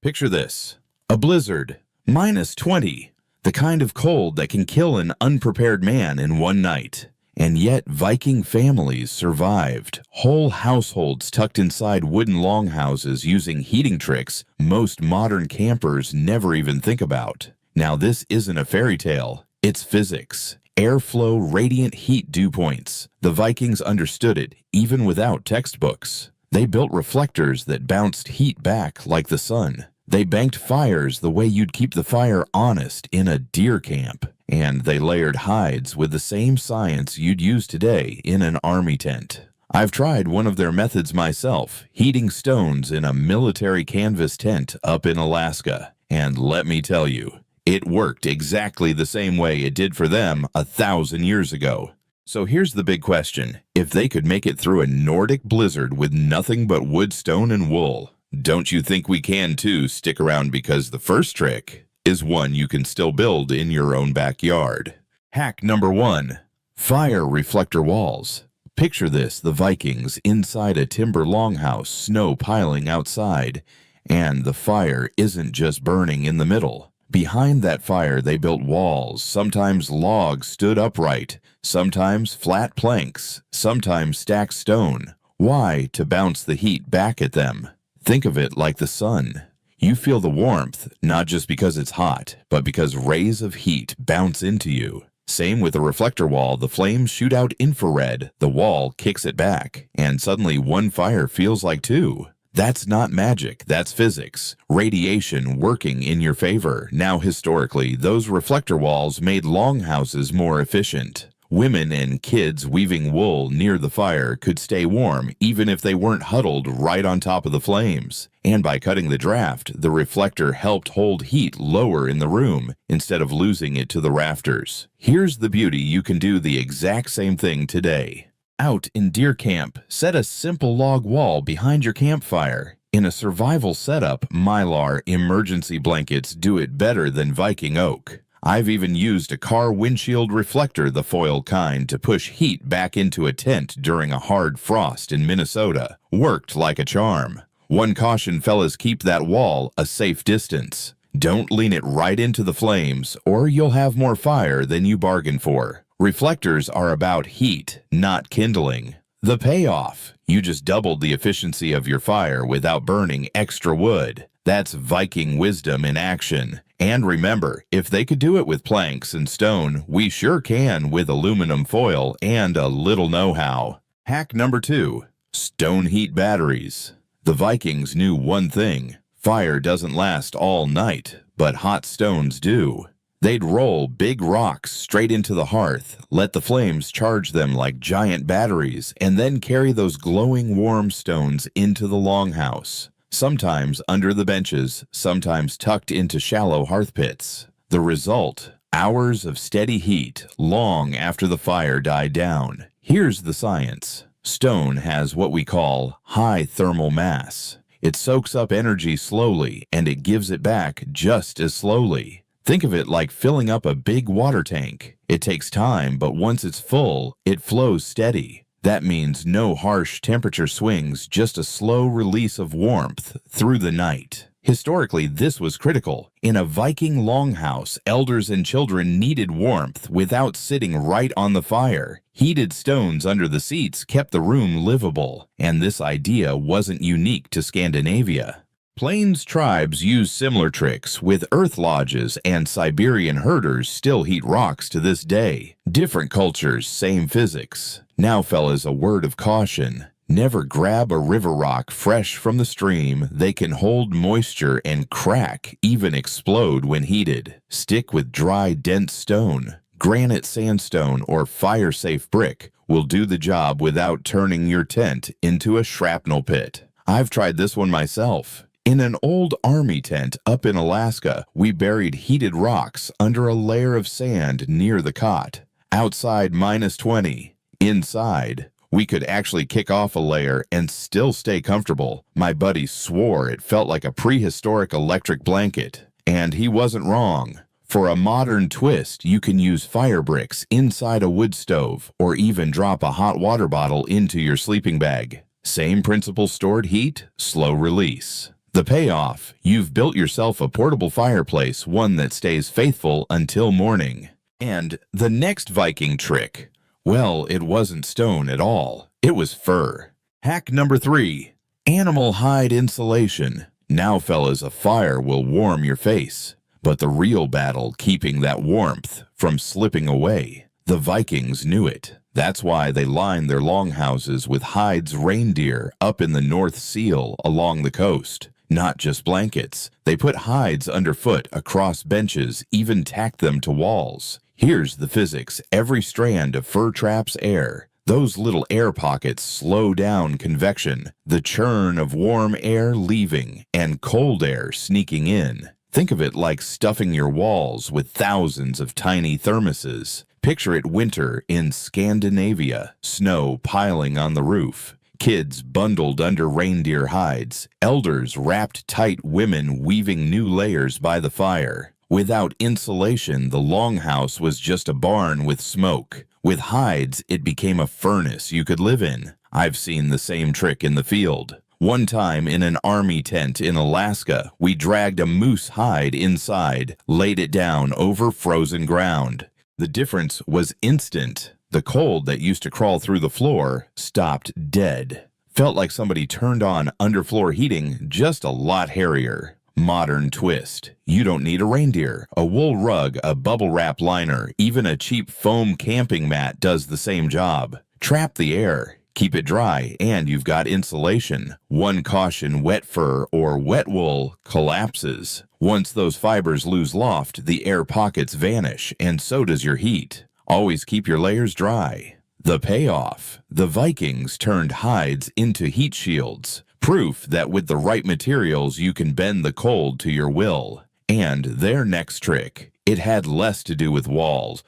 Picture this. A blizzard, -20, the kind of cold that can kill an unprepared man in one night. And yet Viking families survived. Whole households tucked inside wooden longhouses using heating tricks most modern campers never even think about. Now this isn't a fairy tale, it's physics. Airflow radiant heat dew points. The Vikings understood it even without textbooks. They built reflectors that bounced heat back like the sun. They banked fires the way you'd keep the fire honest in a deer camp. And they layered hides with the same science you'd use today in an army tent. I've tried one of their methods myself, heating stones in a military canvas tent up in Alaska. And let me tell you, it worked exactly the same way it did for them 1,000 years ago. So here's the big question. If they could make it through a Nordic blizzard with nothing but wood, stone, and wool, don't you think we can too? Stick around because the first trick is one you can still build in your own backyard. Hack number 1. Fire reflector walls. Picture this, the Vikings inside a timber longhouse, snow piling outside, and the fire isn't just burning in the middle. Behind that fire they built walls, sometimes logs stood upright, sometimes flat planks, sometimes stacked stone. Why? To bounce the heat back at them. Think of it like the sun. You feel the warmth, not just because it's hot, but because rays of heat bounce into you. Same with a reflector wall, the flames shoot out infrared, the wall kicks it back, and suddenly one fire feels like two. That's not magic, that's physics. Radiation working in your favor. Now historically, those reflector walls made longhouses more efficient. Women and kids weaving wool near the fire could stay warm even if they weren't huddled right on top of the flames. And by cutting the draft, the reflector helped hold heat lower in the room instead of losing it to the rafters. Here's the beauty, you can do the exact same thing today. Out in deer camp, set a simple log wall behind your campfire. In a survival setup, Mylar emergency blankets do it better than Viking oak. I've even used a car windshield reflector, the foil kind, to push heat back into a tent during a hard frost in Minnesota. Worked like a charm. One caution, fellas, keep that wall a safe distance. Don't lean it right into the flames, or you'll have more fire than you bargained for. Reflectors are about heat, not kindling. The payoff: you just doubled the efficiency of your fire without burning extra wood. That's Viking wisdom in action. And remember, if they could do it with planks and stone, we sure can with aluminum foil and a little know-how. Hack number 2. Stone heat batteries. The Vikings knew one thing: fire doesn't last all night, but hot stones do. They'd roll big rocks straight into the hearth, let the flames charge them like giant batteries, and then carry those glowing warm stones into the longhouse. Sometimes under the benches, sometimes tucked into shallow hearth pits. The result: hours of steady heat long after the fire died down. Here's the science. Stone has what we call high thermal mass. It soaks up energy slowly, and it gives it back just as slowly. Think of it like filling up a big water tank. It takes time, but once it's full, it flows steady. That means no harsh temperature swings, just a slow release of warmth through the night. Historically, this was critical. In a Viking longhouse, elders and children needed warmth without sitting right on the fire. Heated stones under the seats kept the room livable, and this idea wasn't unique to Scandinavia. Plains tribes use similar tricks, with earth lodges, and Siberian herders still heat rocks to this day. Different cultures, same physics. Now fellas, a word of caution. Never grab a river rock fresh from the stream. They can hold moisture and crack, even explode when heated. Stick with dry, dense stone. Granite, sandstone, or fire-safe brick will do the job without turning your tent into a shrapnel pit. I've tried this one myself. In an old army tent up in Alaska, we buried heated rocks under a layer of sand near the cot. Outside -20. Inside, we could actually kick off a layer and still stay comfortable. My buddy swore it felt like a prehistoric electric blanket. And he wasn't wrong. For a modern twist, you can use fire bricks inside a wood stove, or even drop a hot water bottle into your sleeping bag. Same principle: stored heat, slow release. The payoff: you've built yourself a portable fireplace, one that stays faithful until morning. And the next Viking trick, well, it wasn't stone at all. It was fur. Hack number 3. Animal hide insulation. Now, fellas, a fire will warm your face, but the real battle keeping that warmth from slipping away. The Vikings knew it. That's why they lined their longhouses with hides reindeer up in the North Seal along the coast. Not just blankets. They put hides underfoot, across benches, even tacked them to walls. Here's the physics. Every strand of fur traps air. Those little air pockets slow down convection, the churn of warm air leaving and cold air sneaking in. Think of it like stuffing your walls with thousands of tiny thermoses. Picture it winter in Scandinavia, snow piling on the roof. Kids bundled under reindeer hides, elders wrapped tight, women weaving new layers by the fire. Without insulation, the longhouse was just a barn with smoke. With hides, it became a furnace you could live in. I've seen the same trick in the field. One time in an army tent in Alaska, we dragged a moose hide inside, laid it down over frozen ground. The difference was instant. The cold that used to crawl through the floor stopped dead. Felt like somebody turned on underfloor heating, just a lot hairier. Modern twist. You don't need a reindeer, a wool rug, a bubble wrap liner, even a cheap foam camping mat does the same job. Trap the air, keep it dry, and you've got insulation. One caution: wet fur or wet wool collapses. Once those fibers lose loft, the air pockets vanish, and so does your heat. Always keep your layers dry. The payoff: the Vikings turned hides into heat shields. Proof that with the right materials you can bend the cold to your will. And their next trick: it had less to do with walls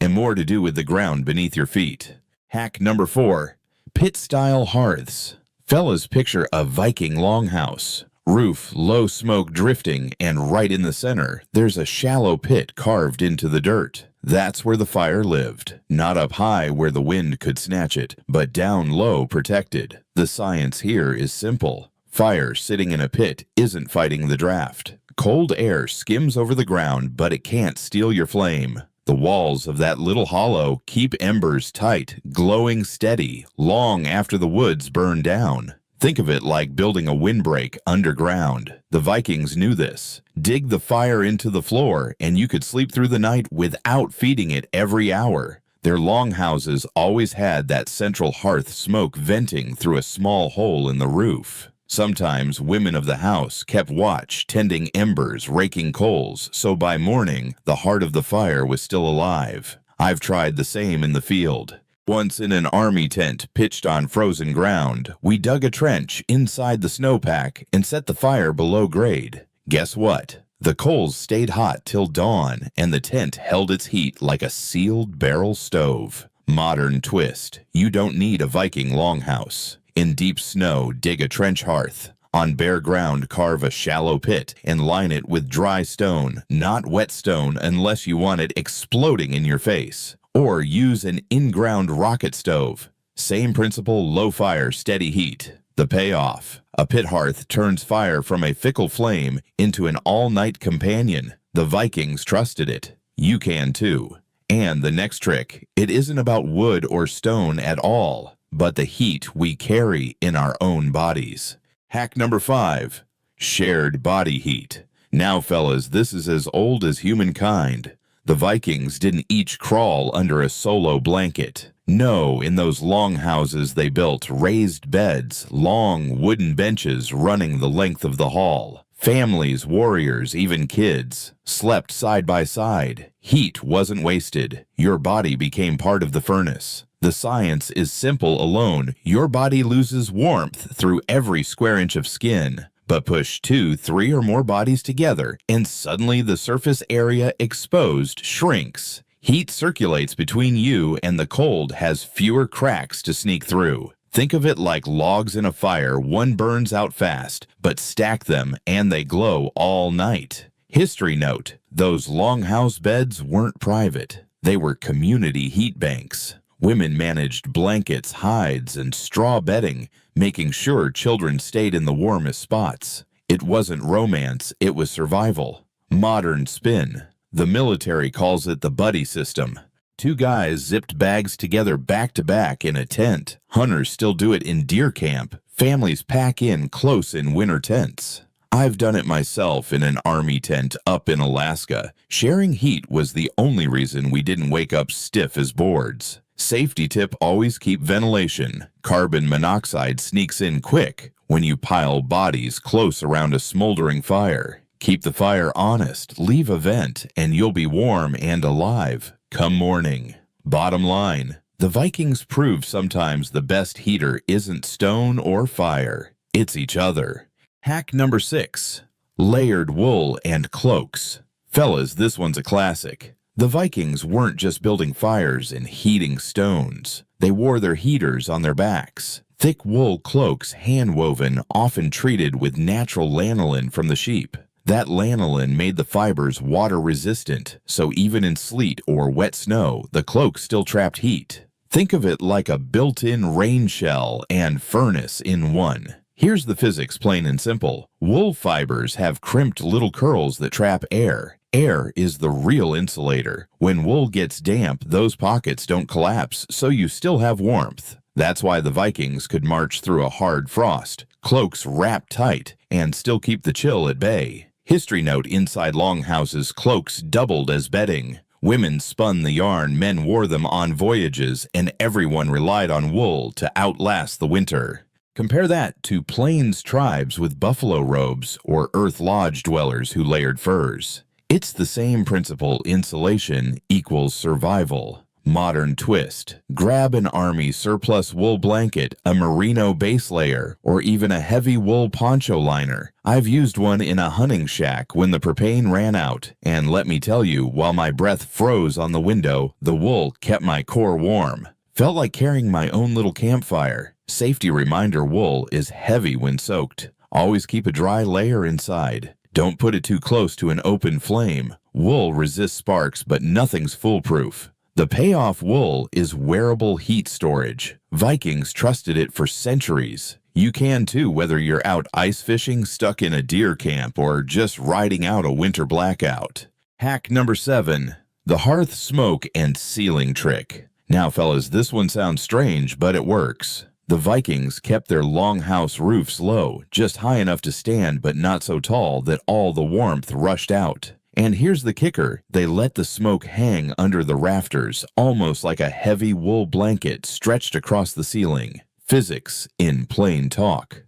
and more to do with the ground beneath your feet. Hack number 4. Pit-style hearths. Fellas, picture a Viking longhouse. Roof, low smoke drifting, and right in the center, there's a shallow pit carved into the dirt. That's where the fire lived. Not up high where the wind could snatch it, but down low protected. The science here is simple. Fire sitting in a pit isn't fighting the draft. Cold air skims over the ground, but it can't steal your flame. The walls of that little hollow keep embers tight, glowing steady, long after the woods burn down. Think of it like building a windbreak underground. The Vikings knew this. Dig the fire into the floor, and you could sleep through the night without feeding it every hour. Their longhouses always had that central hearth smoke venting through a small hole in the roof. Sometimes women of the house kept watch, tending embers, raking coals, so by morning, the heart of the fire was still alive. I've tried the same in the field. Once in an army tent pitched on frozen ground, we dug a trench inside the snowpack and set the fire below grade. Guess what? The coals stayed hot till dawn, and the tent held its heat like a sealed barrel stove. Modern twist: you don't need a Viking longhouse. In deep snow, dig a trench hearth. On bare ground, carve a shallow pit and line it with dry stone, not wet stone unless you want it exploding in your face. Or use an in-ground rocket stove. Same principle, low fire, steady heat. The payoff: a pit hearth turns fire from a fickle flame into an all-night companion. The Vikings trusted it. You can too. And the next trick: it isn't about wood or stone at all, but the heat we carry in our own bodies. Hack number 5. Shared body heat. Now, fellas, this is as old as humankind. The Vikings didn't each crawl under a solo blanket. No, in those longhouses they built raised beds, long wooden benches running the length of the hall. Families, warriors, even kids slept side by side. Heat wasn't wasted. Your body became part of the furnace. The science is simple alone. Your body loses warmth through every square inch of skin. But push 2, 3 or more bodies together, and suddenly the surface area exposed shrinks. Heat circulates between you, and the cold has fewer cracks to sneak through. Think of it like logs in a fire. One burns out fast, but stack them and they glow all night. History note: those longhouse beds weren't private. They were community heat banks. Women managed blankets, hides, and straw bedding, making sure children stayed in the warmest spots. It wasn't romance, it was survival. Modern spin. The military calls it the buddy system. Two guys zipped bags together back to back in a tent. Hunters still do it in deer camp. Families pack in close in winter tents. I've done it myself in an army tent up in Alaska. Sharing heat was the only reason we didn't wake up stiff as boards. Safety tip: always keep ventilation. Carbon monoxide sneaks in quick when you pile bodies close around a smoldering fire. Keep the fire honest, leave a vent, and you'll be warm and alive come morning. Bottom line, the Vikings proved sometimes the best heater isn't stone or fire, it's each other. Hack number 6. Layered wool and cloaks. Fellas, this one's a classic. The Vikings weren't just building fires and heating stones. They wore their heaters on their backs. Thick wool cloaks, hand-woven, often treated with natural lanolin from the sheep. That lanolin made the fibers water-resistant, so even in sleet or wet snow, the cloak still trapped heat. Think of it like a built-in rain shell and furnace in one. Here's the physics, plain and simple. Wool fibers have crimped little curls that trap air. Air is the real insulator. When wool gets damp, those pockets don't collapse, so you still have warmth. That's why the Vikings could march through a hard frost, cloaks wrapped tight, and still keep the chill at bay. History note: inside longhouses, cloaks doubled as bedding. Women spun the yarn, men wore them on voyages, and everyone relied on wool to outlast the winter. Compare that to plains tribes with buffalo robes or earth lodge dwellers who layered furs. It's the same principle: insulation equals survival. Modern twist: grab an army surplus wool blanket, a merino base layer, or even a heavy wool poncho liner. I've used one in a hunting shack when the propane ran out, and let me tell you, while my breath froze on the window, the wool kept my core warm. Felt like carrying my own little campfire. Safety reminder: wool is heavy when soaked. Always keep a dry layer inside. Don't put it too close to an open flame. Wool resists sparks, but nothing's foolproof. The payoff: wool is wearable heat storage. Vikings trusted it for centuries. You can too, whether you're out ice fishing, stuck in a deer camp, or just riding out a winter blackout. Hack number 7. The hearth smoke and ceiling trick. Now fellas, this one sounds strange, but it works. The Vikings kept their longhouse roofs low, just high enough to stand but not so tall that all the warmth rushed out. And here's the kicker: they let the smoke hang under the rafters, almost like a heavy wool blanket stretched across the ceiling. Physics in plain talk.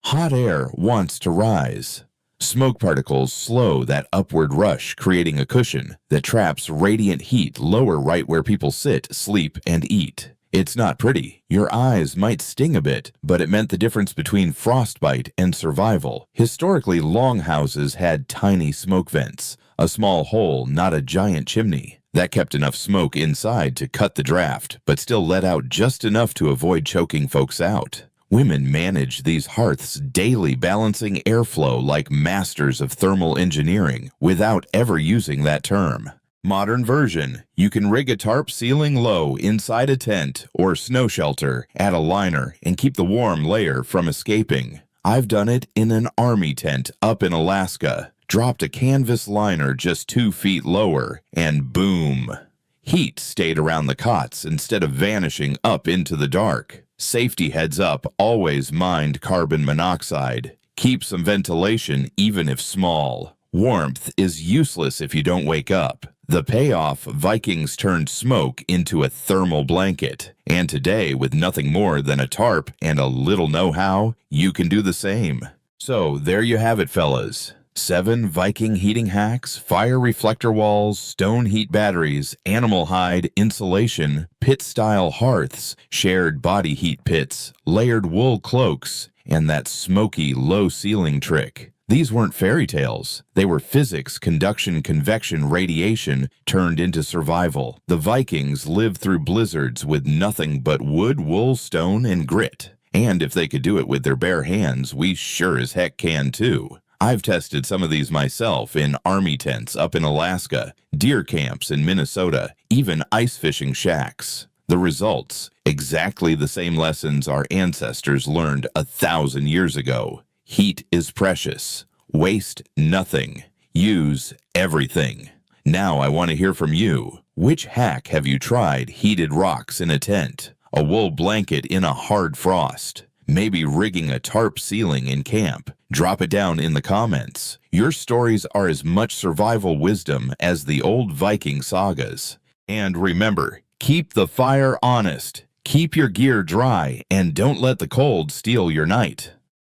Hot air wants to rise. Smoke particles slow that upward rush, creating a cushion that traps radiant heat lower right where people sit, sleep, and eat. It's not pretty. Your eyes might sting a bit, but it meant the difference between frostbite and survival. Historically, longhouses had tiny smoke vents, a small hole, not a giant chimney. That kept enough smoke inside to cut the draft, but still let out just enough to avoid choking folks out. Women managed these hearths daily, balancing airflow like masters of thermal engineering without ever using that term. Modern version: you can rig a tarp ceiling low inside a tent or snow shelter, add a liner, and keep the warm layer from escaping. I've done it in an army tent up in Alaska. Dropped a canvas liner just 2 feet lower, and boom! Heat stayed around the cots instead of vanishing up into the dark. Safety heads up: always mind carbon monoxide. Keep some ventilation even if small. Warmth is useless if you don't wake up. The payoff: Vikings turned smoke into a thermal blanket. And today, with nothing more than a tarp and a little know-how, you can do the same. So there you have it, fellas. 7 Viking heating hacks: fire reflector walls, stone heat batteries, animal hide insulation, pit-style hearths, shared body heat pits, layered wool cloaks, and that smoky low ceiling trick. These weren't fairy tales. They were physics, conduction, convection, radiation turned into survival. The Vikings lived through blizzards with nothing but wood, wool, stone, and grit. And if they could do it with their bare hands, we sure as heck can too. I've tested some of these myself in army tents up in Alaska, deer camps in Minnesota, even ice fishing shacks. The results: exactly the same lessons our ancestors learned 1,000 years ago. Heat is precious. Waste nothing. Use everything. Now I want to hear from you. Which hack have you tried? Heated rocks in a tent, a wool blanket in a hard frost, maybe rigging a tarp ceiling in camp? Drop it down in the comments. Your stories are as much survival wisdom as the old Viking sagas. And remember, keep the fire honest, keep your gear dry, and don't let the cold steal your night.